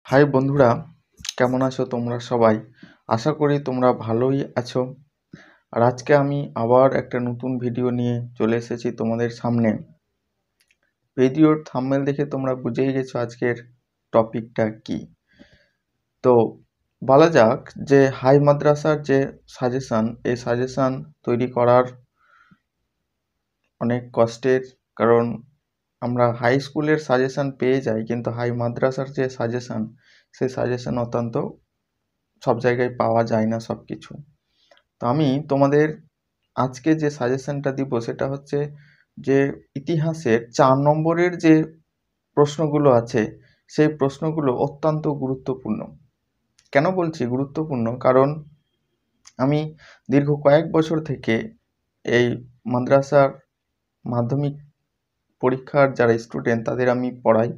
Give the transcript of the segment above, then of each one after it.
High বন্ধুরা, কেমন আছো তোমরা সবাই? আশা করি তোমরা ভালোই আছো। আর আজকে আমি আবার একটা নতুন ভিডিও নিয়ে চলে এসেছি তোমাদের সামনে। ভিডিওর থাম্বনেল দেখে তোমরা বুঝেই গেছো আজকের টপিকটা কি। তো বলা যাক যে হাই মাদ্রাসার যে সাজেশন, এই সাজেশন তৈরি করার অনেক কষ্টের, কারণ আমরা হাই স্কুলের সাজেশন পেয়ে যাই, কিন্তু হাই মাদ্রাসার যে সাজেশন, সেই সাজেশন অত্যন্ত সব জায়গায় পাওয়া যায় না সব কিছু। তো আমি তোমাদের আজকে যে সাজেশনটা দিব সেটা হচ্ছে যে ইতিহাসের 4 নম্বরের যে প্রশ্নগুলো আছে, সেই প্রশ্নগুলো অত্যন্ত গুরুত্বপূর্ণ। কেন বলছি গুরুত্বপূর্ণ? কারণ আমি দীর্ঘ কয়েক বছর থেকে এই মাদ্রাসার মাধ্যমিক পরীক্ষার যারা স্টুডেন্ট তাদের আমি পড়াই।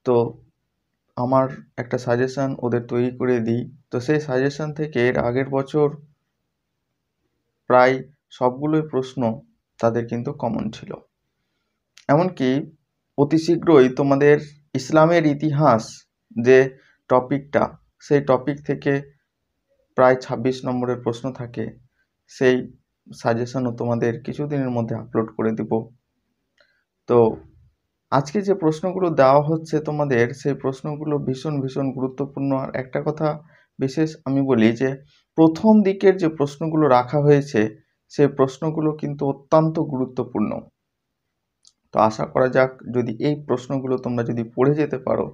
তো আমার একটা সাজেশন ওদের তৈরি করে দিই। তো সেই সাজেশন থেকে এর আগের বছর প্রায় সবগুলোই প্রশ্ন তাদের কিন্তু কমন ছিল। এমনকি অতি শীঘ্রই তোমাদের ইসলামের ইতিহাস যে টপিকটা, সেই টপিক থেকে প্রায় 26 নম্বরের প্রশ্ন থাকে। সেই সাজেশনও তোমাদের কিছুদিনের মধ্যে আপলোড করে দিব। তো আজকে যে প্রশ্নগুলো দেওয়া হচ্ছে তোমাদের, সেই প্রশ্নগুলো ভীষণ ভীষণ গুরুত্বপূর্ণ। আর একটা কথা বিশেষ আমি বলি যে প্রথম দিকের যে প্রশ্নগুলো রাখা হয়েছে, সেই প্রশ্নগুলো কিন্তু অত্যন্ত গুরুত্বপূর্ণ। তো আশা করা যাক যদি এই প্রশ্নগুলো তোমরা যদি পড়ে যেতে পারো,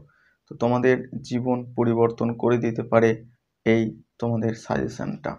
তো তোমাদের জীবন পরিবর্তন করে দিতে পারে এই তোমাদের সাজেশনটা।